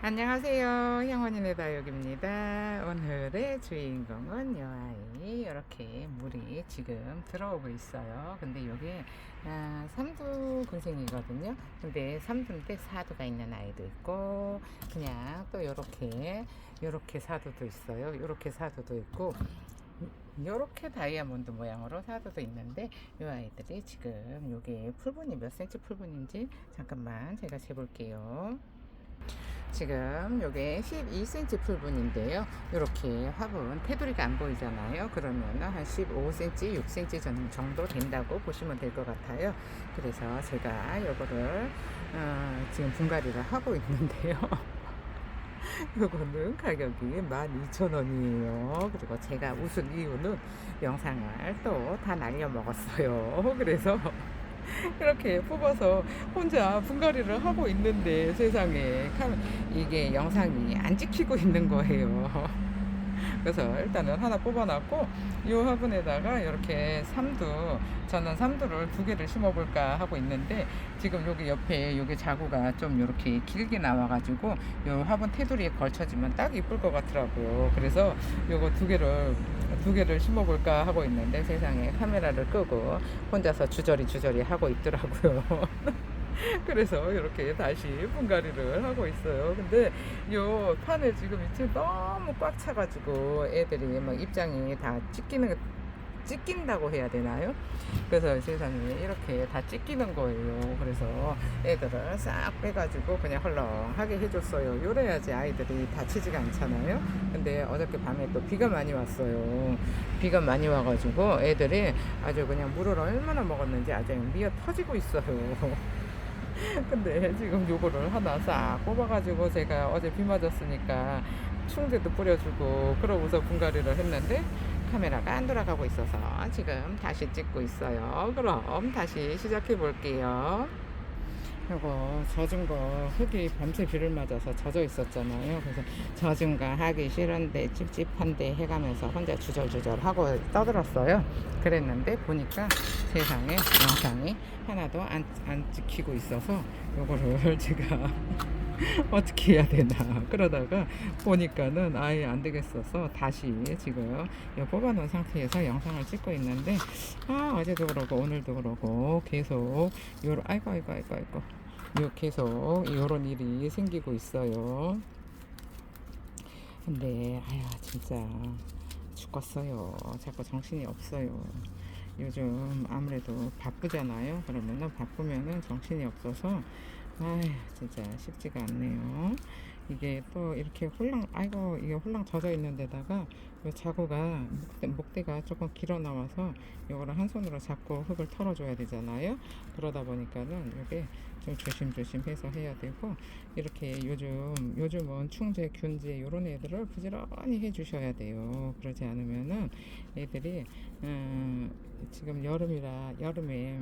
안녕하세요. 형원이네 다육입니다. 오늘의 주인공은 요 아이. 이렇게 물이 지금 들어오고 있어요. 근데 이게 삼두 군생이거든요. 근데 삼두인데 사두가 있는 아이도 있고, 그냥 또 요렇게 사두도 있어요. 요렇게 사두도 있고, 요렇게 다이아몬드 모양으로 사두도 있는데, 요 아이들이 지금 요게 풀분이 몇 센치 풀분인지 잠깐만 제가 재볼게요. 지금 요게 12cm 풀분인데요. 이렇게 화분 테두리가 안 보이잖아요. 그러면 한 15cm, 6cm 정도 된다고 보시면 될 것 같아요. 그래서 제가 요거를 지금 분갈이를 하고 있는데요. 요거는 가격이 12,000원이에요. 그리고 제가 웃은 이유는 영상을 또 다 날려 먹었어요. 그래서 이렇게 뽑아서 혼자 분갈이를 하고 있는데 세상에 이게 영상이 안 찍히고 있는 거예요. 그래서 일단은 하나 뽑아놨고, 이 화분에다가 이렇게 저는 삼두를 2개를 심어볼까 하고 있는데, 지금 여기 옆에 여기 자구가 좀 이렇게 길게 나와가지고 이 화분 테두리에 걸쳐지면 딱 이쁠 것 같더라고요. 그래서 요거 2개를 심어볼까 하고 있는데, 세상에 카메라를 끄고 혼자서 주저리 하고 있더라고요. 그래서 이렇게 다시 분갈이를 하고 있어요. 근데 요 판에 지금 이제 너무 꽉 차가지고 애들이 막 입장이 다 찢긴다고 해야 되나요? 그래서 세상에 이렇게 다 찢기는 거예요. 그래서 애들을 싹 빼가지고 그냥 헐렁하게 해줬어요. 요래야지 아이들이 다치지가 않잖아요. 근데 어저께 밤에 또 비가 많이 왔어요. 비가 많이 와가지고 애들이 아주 그냥 물을 얼마나 먹었는지 아주 미어 터지고 있어요. 근데 지금 요거를 하나 싹 뽑아가지고 제가 어제 비 맞았으니까 충제도 뿌려주고 그러고서 분갈이를 했는데, 카메라가 안 돌아가고 있어서 지금 다시 찍고 있어요. 그럼 다시 시작해 볼게요. 요거 젖은 거, 흙이 밤새 비를 맞아서 젖어 있었잖아요. 그래서 젖은 거 하기 싫은데 찝찝한데 해가면서 혼자 주절주절 하고 떠들었어요. 그랬는데 보니까 세상에 영상이 하나도 안 찍히고 있어서 요거를 제가 어떻게 해야 되나 그러다가 보니까는 아예 안 되겠어서 다시 지금 뽑아놓은 상태에서 영상을 찍고 있는데, 어제도 그러고 오늘도 그러고 계속 아이고 계속 요런 일이 생기고 있어요. 근데 진짜 죽겠어요. 자꾸 정신이 없어요. 요즘 아무래도 바쁘잖아요. 그러면은 바쁘면은 정신이 없어서 진짜 쉽지가 않네요. 이게 또 이렇게 이게 홀랑 젖어 있는 데다가 요 자구가 목대가 조금 길어 나와서 요거를 한 손으로 잡고 흙을 털어줘야 되잖아요. 그러다 보니까는 이게 좀 조심조심 해서 해야 되고, 이렇게 요즘은 충제, 균제 요런 애들을 부지런히 해주셔야 돼요. 그러지 않으면은 애들이 지금 여름에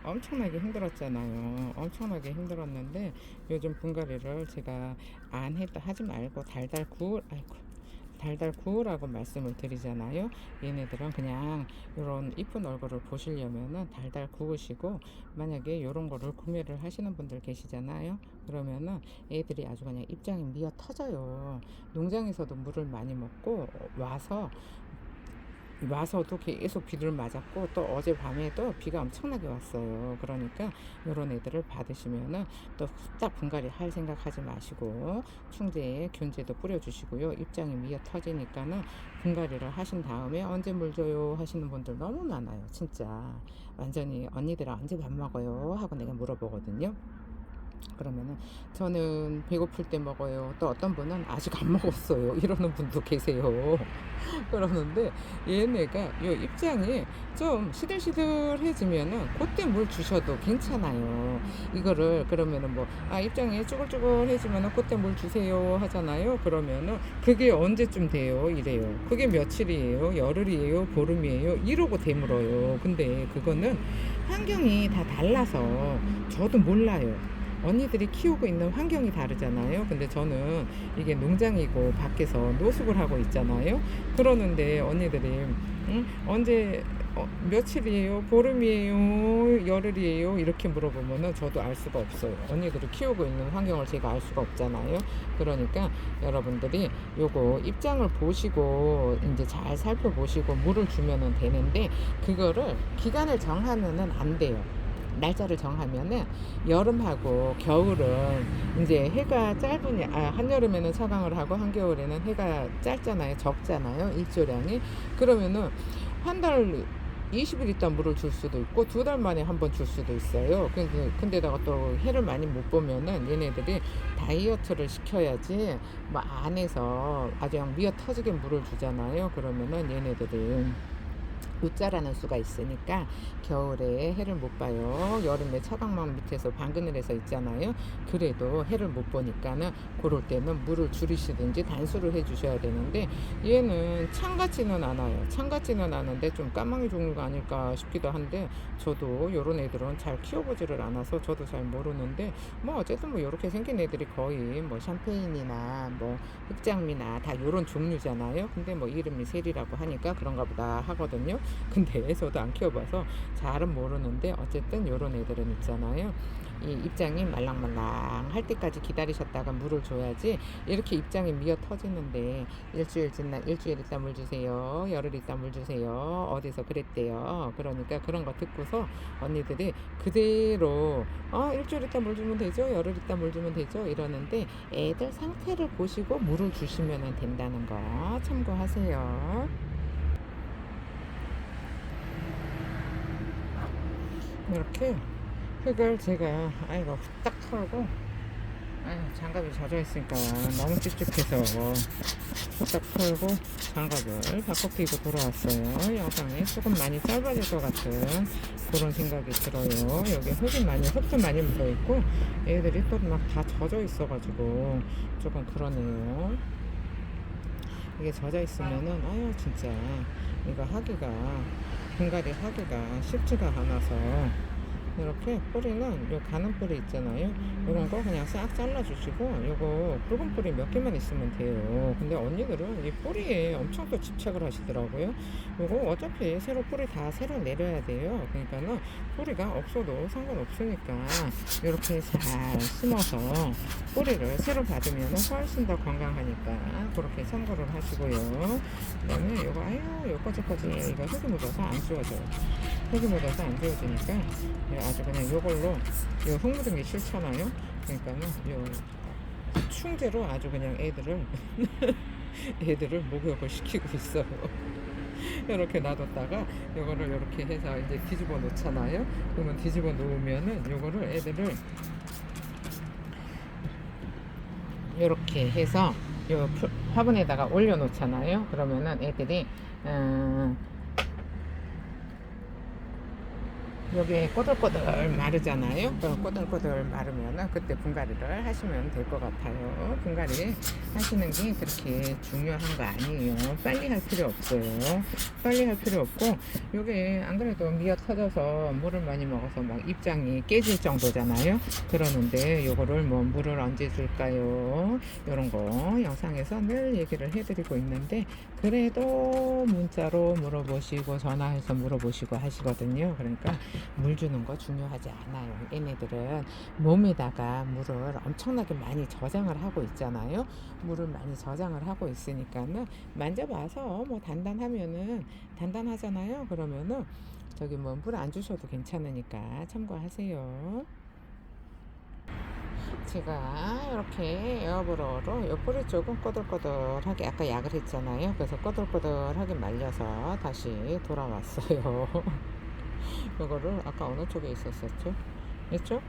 엄청나게 힘들었잖아요. 엄청나게 힘들었는데 요즘 분갈이를 제가 하지 말고 달달 구우라고 말씀을 드리잖아요. 얘네들은 그냥 이런 이쁜 얼굴을 보시려면은 달달 구우시고, 만약에 이런 거를 구매를 하시는 분들 계시잖아요. 그러면은 애들이 아주 그냥 입장이 미어 터져요. 농장에서도 물을 많이 먹고 와서도 계속 비를 맞았고, 또 어젯밤에도 비가 엄청나게 왔어요. 그러니까 이런 애들을 받으시면은 또 후딱 분갈이 할 생각하지 마시고 충제에 균제도 뿌려주시고요. 입장이 미어 터지니까는 분갈이를 하신 다음에 언제 물 줘요 하시는 분들 너무 많아요. 진짜 완전히 언니들아 언제 밥 먹어요 하고 내가 물어보거든요. 그러면은 저는 배고플 때 먹어요. 또 어떤 분은 아직 안 먹었어요 이러는 분도 계세요. 그러는데 얘네가 요 입장이 좀 시들시들해지면은 그때 물 주셔도 괜찮아요. 이거를 그러면은 입장이 쭈글쭈글해지면은 그때 물 주세요 하잖아요. 그러면은 그게 언제쯤 돼요 이래요. 그게 며칠이에요, 열흘이에요, 보름이에요 이러고 되물어요. 근데 그거는 환경이 다 달라서 저도 몰라요. 언니들이 키우고 있는 환경이 다르잖아요. 근데 저는 이게 농장이고 밖에서 노숙을 하고 있잖아요. 그러는데 언니들이 언제 며칠이에요? 보름이에요? 열흘이에요? 이렇게 물어보면은 저도 알 수가 없어요. 언니들이 키우고 있는 환경을 제가 알 수가 없잖아요. 그러니까 여러분들이 요거 입장을 보시고 이제 잘 살펴보시고 물을 주면은 되는데, 그거를 기간을 정하면은 안 돼요. 날짜를 정하면은 여름하고 겨울은 이제 해가 짧으니, 한여름에는 차광을 하고 한겨울에는 해가 짧잖아요. 적잖아요. 일조량이. 그러면은 한 달 20일 있다 물을 줄 수도 있고 두 달 만에 한 번 줄 수도 있어요. 근데다가 또 해를 많이 못 보면은 얘네들이 다이어트를 시켜야지 뭐 안에서 아주 그냥 미어 터지게 물을 주잖아요. 그러면은 얘네들이 웃자라는 수가 있으니까 겨울에 해를 못 봐요. 여름에 차광망 밑에서 방그늘에서 있잖아요. 그래도 해를 못 보니까는 그럴 때는 물을 줄이시든지 단수를 해 주셔야 되는데, 얘는 창 같지는 않아요. 창 같지는 않은데 좀 까망이 종류가 아닐까 싶기도 한데, 저도 요런 애들은 잘 키워보지를 않아서 저도 잘 모르는데, 뭐 어쨌든 뭐 요렇게 생긴 애들이 거의 뭐 샴페인이나 뭐 흑장미나 다 요런 종류잖아요. 근데 뭐 이름이 셀이라고 하니까 그런가 보다 하거든요. 근데 저도 안 키워봐서 잘은 모르는데, 어쨌든 요런 애들은 있잖아요. 이 입장이 말랑말랑 할 때까지 기다리셨다가 물을 줘야지 이렇게 입장이 미어 터지는데, 일주일 있다 물 주세요, 열흘 있다 물 주세요, 어디서 그랬대요. 그러니까 그런 거 듣고서 언니들이 그대로 일주일 있다 물 주면 되죠, 열흘 있다 물 주면 되죠 이러는데, 애들 상태를 보시고 물을 주시면 된다는 거 참고하세요. 이렇게 흙을 제가 아이고 딱 털고, 장갑이 젖어 있으니까 너무 찝찝해서 딱 털고 장갑을 바꿔 끼고 돌아왔어요. 영상이 조금 많이 짧아질 것 같은 그런 생각이 들어요. 여기 흙도 많이 묻어 있고 애들이 또 막 다 젖어 있어 가지고 조금 그러네요. 이게 젖어 있으면은 진짜 이거 하기가, 분갈이 하기가 쉽지가 않아서, 이렇게 뿌리는 요 가는 뿌리 있잖아요. 이런 거 그냥 싹 잘라주시고 요거 붉은 뿌리 몇 개만 있으면 돼요. 근데 언니들은 이 뿌리에 엄청 또 집착을 하시더라고요. 요거 어차피 뿌리 다 새로 내려야 돼요. 그러니까는 뿌리가 없어도 상관없으니까 이렇게 잘 심어서 뿌리를 새로 받으면 훨씬 더 건강하니까 그렇게 참고를 하시고요. 그 다음에 요거 요거저거지 이거 흙이 묻어서 안 지워져요. 흙이 묻어서 안 지워지니까 아주 그냥 요걸로, 요 흙 묻은 게 싫잖아요. 그러니까는 요 충제로 아주 그냥 애들을 목욕을 시키고 있어요. 이렇게 놔뒀다가 요거를 이렇게 해서 이제 뒤집어 놓잖아요. 그러면 뒤집어 놓으면은 요거를 애들을 이렇게 해서 요 화분에다가 올려 놓잖아요. 그러면은 애들이 여기 꼬들꼬들 마르잖아요. 그럼 꼬들꼬들 마르면은 그때 분갈이를 하시면 될 것 같아요. 분갈이 하시는 게 그렇게 중요한 거 아니에요. 빨리 할 필요 없어요. 빨리 할 필요 없고, 요게 안 그래도 미어 터져서 물을 많이 먹어서 막 입장이 깨질 정도잖아요. 그러는데 요거를 뭐 물을 언제 줄까요? 요런 거 영상에서 늘 얘기를 해드리고 있는데, 그래도 문자로 물어보시고 전화해서 물어보시고 하시거든요. 그러니까 물 주는 거 중요하지 않아요. 얘네들은 몸에다가 물을 엄청나게 많이 저장을 하고 있잖아요. 물을 많이 저장을 하고 있으니까는 만져봐서 뭐 단단하면은 단단하잖아요. 그러면은 저기 뭐 물 안 주셔도 괜찮으니까 참고하세요. 제가 이렇게 에어브러로 요 뿌리 쪽은 꼬들꼬들하게 아까 약을 했잖아요. 그래서 꼬들꼬들하게 말려서 다시 돌아왔어요. 이거를 아까 어느 쪽에 있었었죠? 이쪽?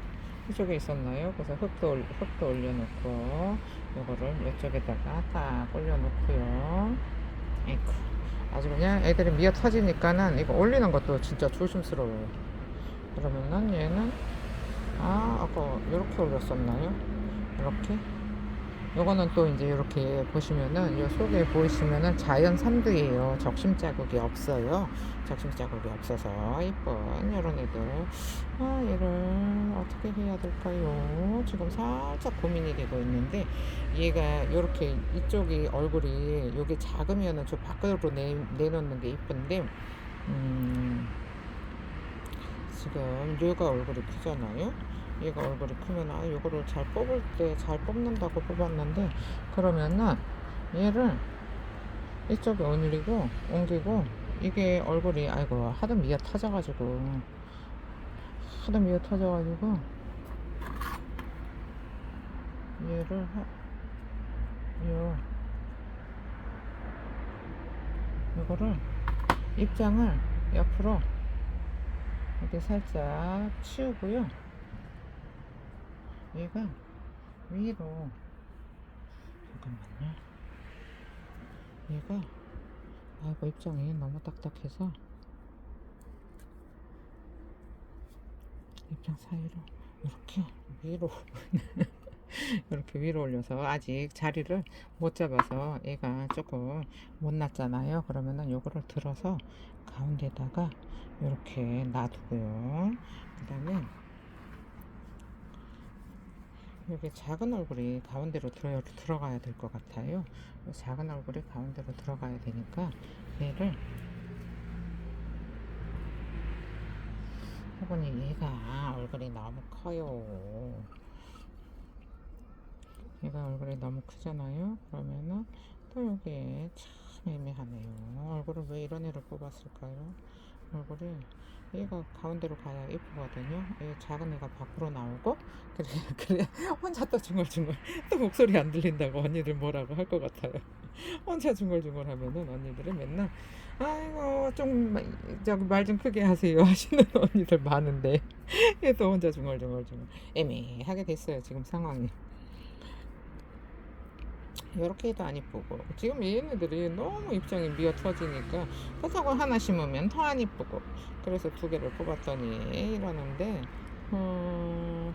이쪽에 있었나요? 그래서 흙도 올려놓고 이거를 이쪽에다가 딱 올려놓고요. 에이쿠, 아주 그냥 애들이 미어 터지니까는 이거 올리는 것도 진짜 조심스러워요. 그러면은 얘는 아까 이렇게 올렸었나요? 이렇게. 요거는 또 이제 이렇게 보시면은 요 속에 보이시면은 자연 산두예요. 적심 자국이 없어요. 적심 자국이 없어서 이쁜 이런 애들. 얘를 어떻게 해야 될까요? 지금 살짝 고민이 되고 있는데, 얘가 요렇게 이쪽이 얼굴이 요게 작으면은 저 밖으로 내놓는 게 이쁜데, 음, 지금 얘가 얼굴이 크잖아요. 얘가 얼굴이 크면 요거를 잘 뽑을 때 잘 뽑는다고 뽑았는데, 그러면은 얘를 이쪽에 옮기고 이게 얼굴이 아이고 하도 미어 터져가지고 얘를 요 이거를 입장을 옆으로 이렇게 살짝 치우고요. 얘가 위로 잠깐만요. 얘가 아이고 입장이 너무 딱딱해서 입장 사이로 이렇게 위로 이렇게 위로 올려서 아직 자리를 못 잡아서 얘가 조금 못 났잖아요. 그러면은 요거를 들어서 가운데다가 이렇게 놔두고요. 그 다음에 여기 작은 얼굴이 가운데로 들어가야 될 것 같아요. 작은 얼굴이 가운데로 들어가야 되니까 얘를 해보니 얘가 얼굴이 너무 커요. 얘가 얼굴이 너무 크잖아요. 그러면은 또 여기에 참 애매하네요. 얼굴을 왜 이런 애를 뽑았을까요? 얼굴이 얘가 가운데로 가야 예쁘거든요. 얘 작은 애가 밖으로 나오고 그래 혼자 또 중얼중얼 또 목소리 안 들린다고 언니들 뭐라고 할 것 같아요. 혼자 중얼중얼 하면은 언니들은 맨날 아이고 좀 저기 말 좀 크게 하세요 하시는 언니들 많은데 얘도 혼자 중얼중얼 애매하게 됐어요 지금 상황이. 이렇게 해도 안 이쁘고 지금 얘네들이 너무 입장이 미어 터지니까 그렇다고 하나 심으면 더 안 이쁘고 그래서 두 개를 뽑았더니 이러는데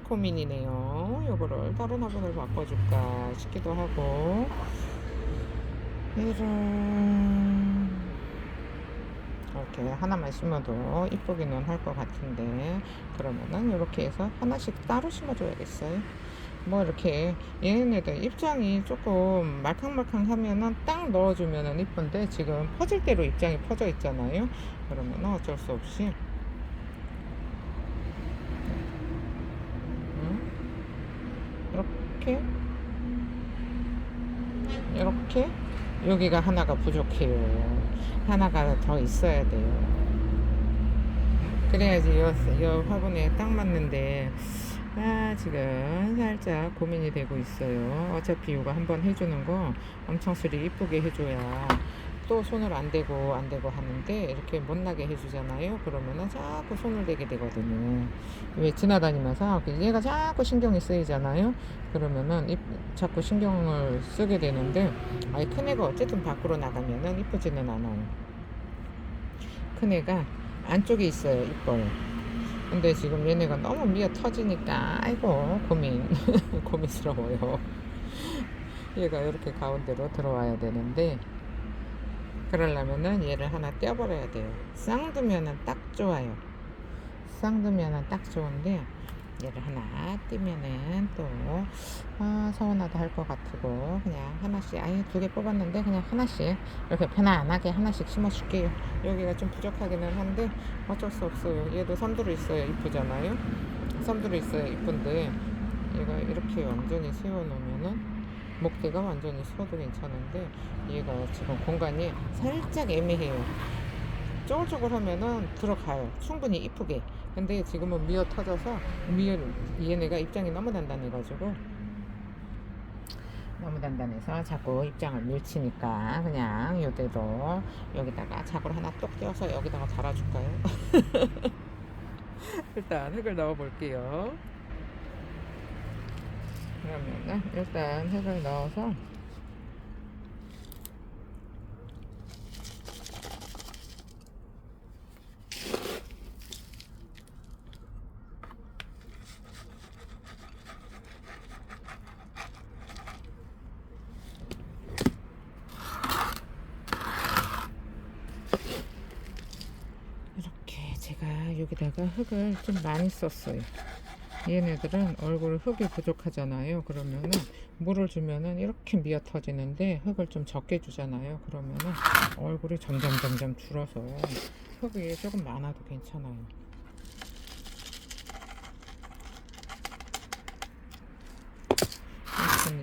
고민이네요. 요거를 다른 화분을 바꿔줄까 싶기도 하고 이렇게 하나만 심어도 이쁘기는 할 것 같은데 그러면은 이렇게 해서 하나씩 따로 심어줘야겠어요. 뭐 이렇게 얘네들 입장이 조금 말캉말캉 하면은 딱 넣어주면은 이쁜데 지금 퍼질 대로 입장이 퍼져 있잖아요. 그러면 어쩔 수 없이 이렇게 이렇게 여기가 하나가 부족해요. 하나가 더 있어야 돼요. 그래야지 요 화분에 딱 맞는데 지금 살짝 고민이 되고 있어요. 어차피 이거 한번 해주는 거 엄청 수리 이쁘게 해줘야 또 손을 안 대고 하는데 이렇게 못나게 해주잖아요. 그러면은 자꾸 손을 대게 되거든요. 왜 지나다니면서 얘가 자꾸 신경이 쓰이잖아요. 그러면은 자꾸 신경을 쓰게 되는데 큰 애가 어쨌든 밖으로 나가면은 이쁘지는 않아요. 큰 애가 안쪽에 있어요. 이뻐요. 근데 지금 얘네가 너무 미어 터지니까 아이고 고민스러워요. 얘가 이렇게 가운데로 들어와야 되는데 그러려면은 얘를 하나 떼어버려야 돼요. 쌍두면은 딱 좋아요. 쌍두면은 딱 좋은데 얘를 하나 띄면은 또 서운하다 할 것 같고 그냥 하나씩 아예 두 개 뽑았는데 그냥 하나씩 이렇게 편안하게 하나씩 심어줄게요. 여기가 좀 부족하기는 한데 어쩔 수 없어요. 얘도 섬들어 있어요. 이쁘잖아요. 섬들어 있어요. 이쁜데 얘가 이렇게 완전히 세워놓으면은 목대가 완전히 서도 괜찮은데 얘가 지금 공간이 살짝 애매해요. 쪼글쪼글 하면은 들어가요. 충분히 이쁘게. 근데 지금은 미어 터져서 얘네가 입장이 너무 단단해가지고 너무 단단해서 자꾸 입장을 밀치니까 그냥 요대로 여기다가 자구를 하나 똑 떼어서 여기다가 달아줄까요? 일단 흙을 넣어 볼게요. 그러면은 일단 흙을 넣어서 이렇게 제가 여기다가 흙을 좀 많이 썼어요. 얘네들은 얼굴 흙이 부족하잖아요. 그러면은 물을 주면은 이렇게 미어 터지는데 흙을 좀 적게 주잖아요. 그러면은 얼굴이 점점 줄어서 흙이 조금 많아도 괜찮아요.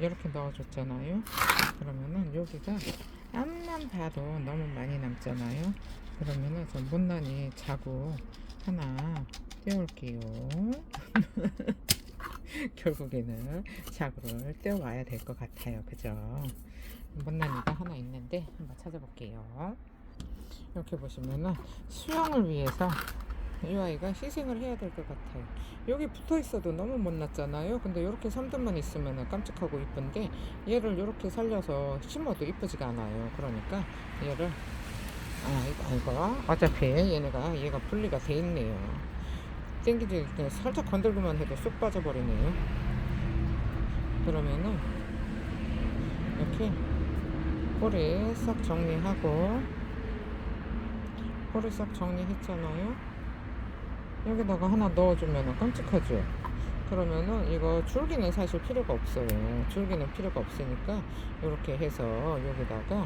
이렇게 넣어줬잖아요. 그러면은 여기가 앞만 봐도 너무 많이 남잖아요. 그러면은 좀 못난이 자구 하나 떼올게요. 결국에는 자구를 떼어와야 될 것 같아요. 그죠? 못난이가 하나 있는데 한번 찾아볼게요. 이렇게 보시면은 수영을 위해서 이 아이가 희생을 해야 될 것 같아요. 여기 붙어 있어도 너무 못났잖아요. 근데 이렇게 3등만 있으면 깜찍하고 이쁜데 얘를 이렇게 살려서 심어도 이쁘지가 않아요. 그러니까 얘를 이거 어차피 얘가 분리가 돼 있네요. 땡기지 살짝 건들기만 해도 쏙 빠져버리네요. 그러면은 이렇게 꼬리 싹 정리하고 꼬리 싹 정리했잖아요. 여기다가 하나 넣어주면 깜찍하죠. 그러면은 이거 줄기는 사실 필요가 없어요. 줄기는 필요가 없으니까 이렇게 해서 여기다가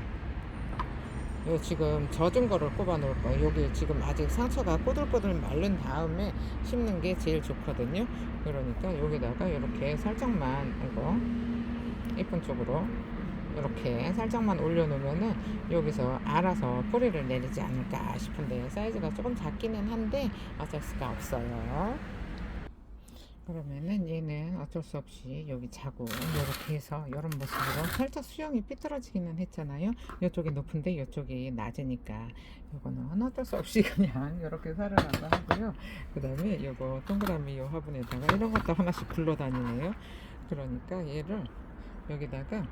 요 지금 젖은 거를 꼽아 놓을 거예요. 여기 지금 아직 상처가 꼬들꼬들 마른 다음에 심는 게 제일 좋거든요. 그러니까 여기다가 이렇게 살짝만 이거 이쁜 쪽으로 이렇게 살짝만 올려놓으면은 여기서 알아서 뿌리를 내리지 않을까 싶은데 사이즈가 조금 작기는 한데 어쩔 수가 없어요. 그러면은 얘는 어쩔 수 없이 여기 자고 이렇게 해서 이런 모습으로 살짝 수영이 삐뚤어지기는 했잖아요. 이쪽이 높은데 이쪽이 낮으니까 이거는 어쩔 수 없이 그냥 이렇게 살아나고 하고요. 그 다음에 이거 동그라미 요 화분에다가 이런 것도 하나씩 굴러다니네요. 그러니까 얘를 여기다가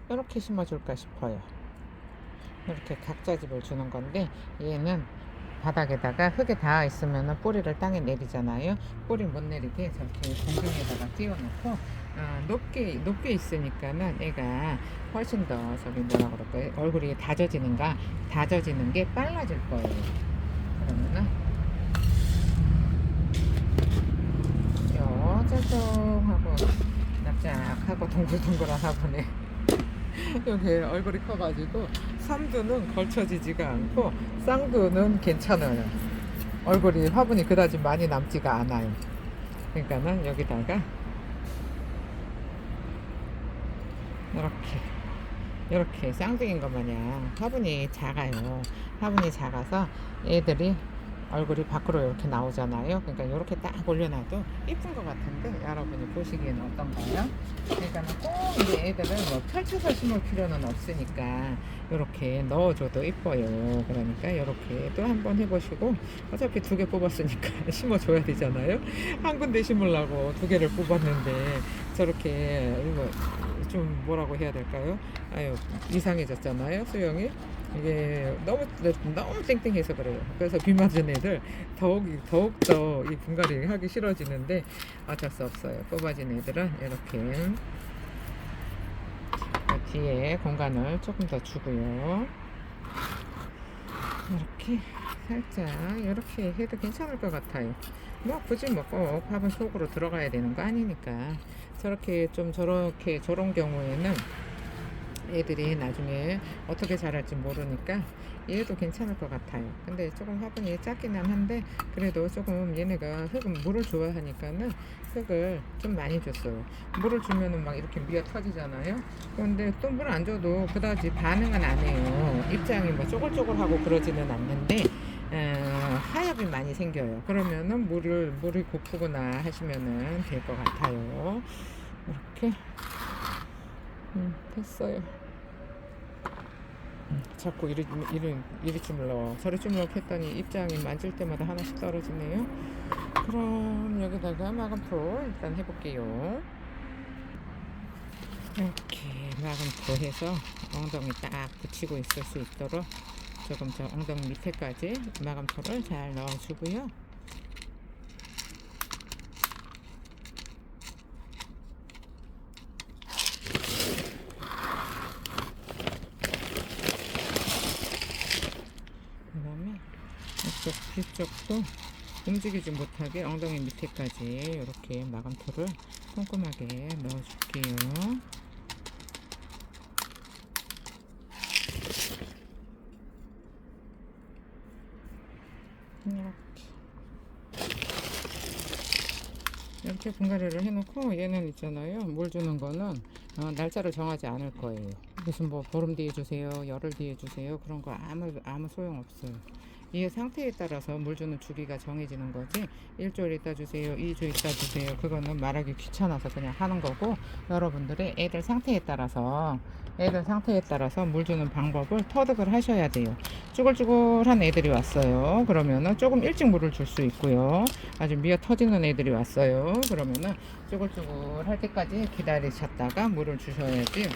이렇게 심어줄까 싶어요. 이렇게 각자집을 주는 건데 얘는 바닥에다가 흙에 닿아 있으면 뿌리를 땅에 내리잖아요. 뿌리 못 내리게 저렇게 공중에다가 띄워놓고 높게 있으니까는 얘가 훨씬 더 저기 뭐라 그럴까요? 얼굴이 다져지는 게 빨라질 거예요. 그러면은 요 짤짤하고 납작하고 동글동글한 화분에 여기 얼굴이 커가지고 삼두는 걸쳐지지가 않고 쌍두는 괜찮아요. 얼굴이 화분이 그다지 많이 남지가 않아요. 그러니까는 여기다가 이렇게 쌍둥이인 것 마냥 화분이 작아요. 화분이 작아서 애들이 얼굴이 밖으로 이렇게 나오잖아요. 그러니까 이렇게 딱 올려놔도 이쁜 것 같은데 여러분이 보시기에는 어떤가요? 그러니까 꼭 이제 애들은 뭐 펼쳐서 심을 필요는 없으니까 이렇게 넣어줘도 이뻐요. 그러니까 이렇게 또 한번 해보시고 어차피 2개 뽑았으니까 심어줘야 되잖아요. 한 군데 심으려고 2개를 뽑았는데 저렇게 이거 좀 뭐라고 해야 될까요? 아유 이상해졌잖아요 수영이. 이게 너무 땡땡해서 그래요. 그래서 비 맞은 애들 더욱더 이 분갈이 하기 싫어지는데 어쩔 수 없어요. 뽑아진 애들은 이렇게 뒤에 공간을 조금 더 주고요. 이렇게 살짝 이렇게 해도 괜찮을 것 같아요. 뭐 굳이 뭐 꼭 화분 속으로 들어가야 되는 거 아니니까 저런 경우에는 애들이 나중에 어떻게 자랄지 모르니까 얘도 괜찮을 것 같아요. 근데 조금 화분이 작기는 한데 그래도 조금 얘네가 흙은 물을 좋아하니까는 흙을 좀 많이 줬어요. 물을 주면은 막 이렇게 미어 터지잖아요. 그런데 또 물 안 줘도 그다지 반응은 안 해요. 입장이 뭐 쪼글쪼글하고 그러지는 않는데 하엽이 많이 생겨요. 그러면은 물이 고프구나 하시면은 될 것 같아요. 이렇게 됐어요. 자꾸 이리 주물러 저리 주물러 했더니 입장이 만질 때마다 하나씩 떨어지네요. 그럼 여기다가 마감토 일단 해볼게요. 이렇게 마감토 해서 엉덩이 딱 붙이고 있을 수 있도록 조금 저 엉덩이 밑에까지 마감토를 잘 넣어주고요. 뒤쪽도 움직이지 못하게 엉덩이 밑에까지 이렇게 마감토를 꼼꼼하게 넣어줄게요. 이렇게 분갈이를 해놓고 얘는 있잖아요. 물 주는 거는 날짜를 정하지 않을 거예요. 무슨 뭐 보름 뒤에 주세요, 열흘 뒤에 주세요, 그런 거 아무 소용 없어요. 이 상태에 따라서 물 주는 주기가 정해지는 거지. 일주일 있다 주세요, 2주 있다 주세요, 그거는 말하기 귀찮아서 그냥 하는 거고, 여러분들의 애들 상태에 따라서 물 주는 방법을 터득을 하셔야 돼요. 쭈글쭈글한 애들이 왔어요. 그러면은 조금 일찍 물을 줄 수 있고요. 아주 미어 터지는 애들이 왔어요. 그러면은 쭈글쭈글할 때까지 기다리셨다가 물을 주셔야지.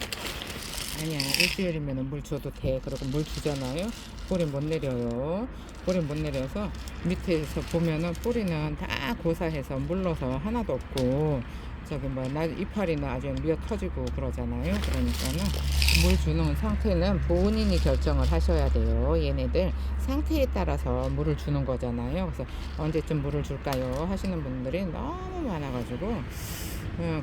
아니야, 일주일이면 물 줘도 돼. 그러고 물 주잖아요. 뿌리 못 내려요. 뿌리 못 내려서 밑에서 보면은 뿌리는 다 고사해서 물러서 하나도 없고, 저기 뭐 이파리는 아주 미어 터지고 그러잖아요. 그러니까는 물 주는 상태는 본인이 결정을 하셔야 돼요. 얘네들 상태에 따라서 물을 주는 거잖아요. 그래서 언제쯤 물을 줄까요 하시는 분들이 너무 많아가지고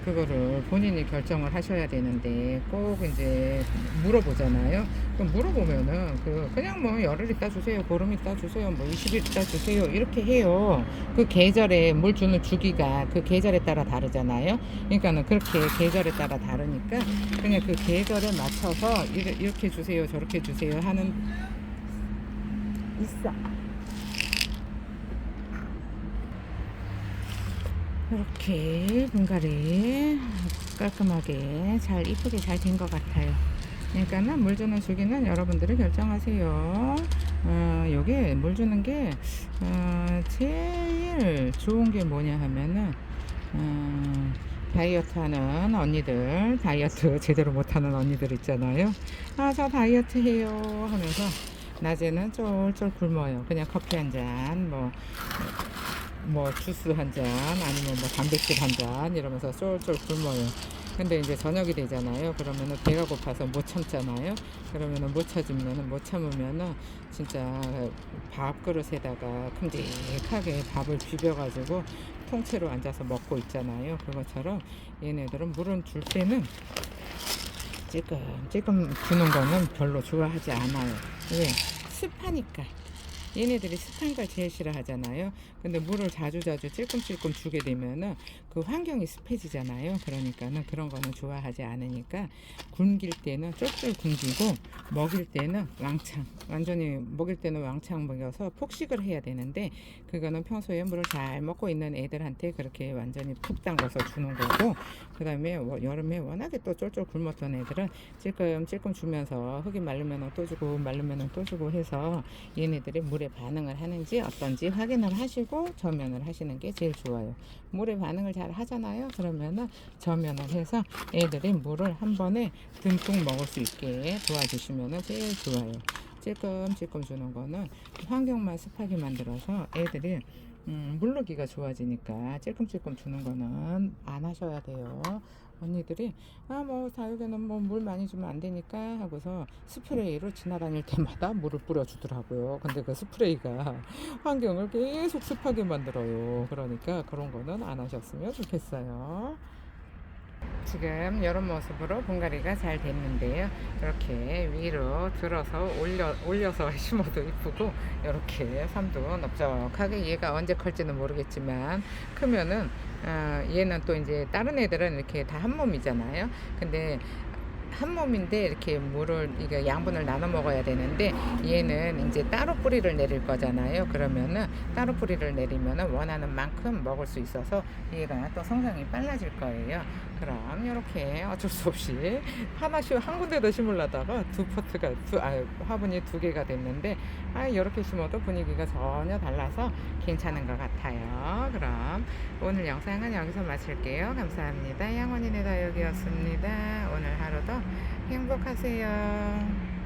그거를 본인이 결정을 하셔야 되는데, 꼭 이제 물어보잖아요. 그럼 물어보면은 그냥 뭐 열흘 있다 주세요, 보름 있다 주세요, 뭐 20일 있다 주세요, 이렇게 해요. 그 계절에 물 주는 주기가 그 계절에 따라 다르잖아요. 그러니까는 그렇게 계절에 따라 다르니까 그냥 그 계절에 맞춰서 이렇게 주세요, 저렇게 주세요 하는 있어. 이렇게 분갈이 깔끔하게 잘 이쁘게 잘 된 것 같아요. 그러니까는 물 주는 주기는 여러분들이 결정하세요. 요게 물 주는 게 제일 좋은 게 뭐냐 하면은 다이어트 하는 언니들, 다이어트 제대로 못하는 언니들 있잖아요. 저 다이어트 해요 하면서 낮에는 쫄쫄 굶어요. 그냥 커피 한 잔, 뭐 주스 한 잔, 아니면 뭐 단백질 한 잔 이러면서 쫄쫄 굶어요. 근데 이제 저녁이 되잖아요. 그러면은 배가 고파서 못 참잖아요. 그러면은 못 참으면은 진짜 밥그릇에다가 큼직하게 밥을 비벼가지고 통째로 앉아서 먹고 있잖아요. 그것처럼 얘네들은 물은 줄 때는 찔끔 주는 거는 별로 좋아하지 않아요. 왜? 습하니까. 얘네들이 습한 걸 제일 싫어하잖아요. 근데 물을 자주자주 찔끔찔끔 주게 되면은 그 환경이 습해지잖아요. 그러니까는 그런 거는 좋아하지 않으니까 굶길 때는 쫄쫄 굶기고, 먹일 때는 완전히 먹일 때는 왕창 먹여서 폭식을 해야 되는데, 그거는 평소에 물을 잘 먹고 있는 애들한테 그렇게 완전히 푹 담가서 주는 거고, 그 다음에 여름에 워낙에 또 쫄쫄 굶었던 애들은 찔끔찔끔 주면서 흙이 말르면 또 주고 말르면 또 주고 해서 얘네들이 물에 반응을 하는지 어떤지 확인을 하시고 저면을 하시는 게 제일 좋아요. 물에 반응을 잘 하잖아요. 그러면은 저면을 해서 애들이 물을 한 번에 듬뿍 먹을 수 있게 도와주시면 제일 좋아요. 찔끔찔끔 주는 거는 환경만 습하게 만들어서 애들이 물르기가 좋아지니까 찔끔찔끔 주는 거는 안 하셔야 돼요. 언니들이 뭐 다육에는 뭐 물 많이 주면 안 되니까 하고서 스프레이로 지나다닐 때마다 물을 뿌려주더라고요. 근데 그 스프레이가 환경을 계속 습하게 만들어요. 그러니까 그런 거는 안 하셨으면 좋겠어요. 지금 이런 모습으로 분갈이가 잘 됐는데요. 이렇게 위로 들어서 올려서 심어도 이쁘고, 이렇게 삶도 넓적하게, 얘가 언제 클지는 모르겠지만 크면은 얘는 또 이제 다른 애들은 이렇게 다 한 몸이잖아요. 근데 한 몸인데 이렇게 이게 양분을 나눠 먹어야 되는데, 얘는 이제 따로 뿌리를 내릴 거잖아요. 그러면은 따로 뿌리를 내리면은 원하는 만큼 먹을 수 있어서 얘가 또 성장이 빨라질 거예요. 그럼 이렇게 어쩔 수 없이 하나씩 한 군데도 심으려다가 화분이 두 개가 됐는데, 이렇게 심어도 분위기가 전혀 달라서 괜찮은 것 같아요. 그럼 오늘 영상은 여기서 마칠게요. 감사합니다. 양원이네 다육이었습니다. 오늘 하루도 행복하세요.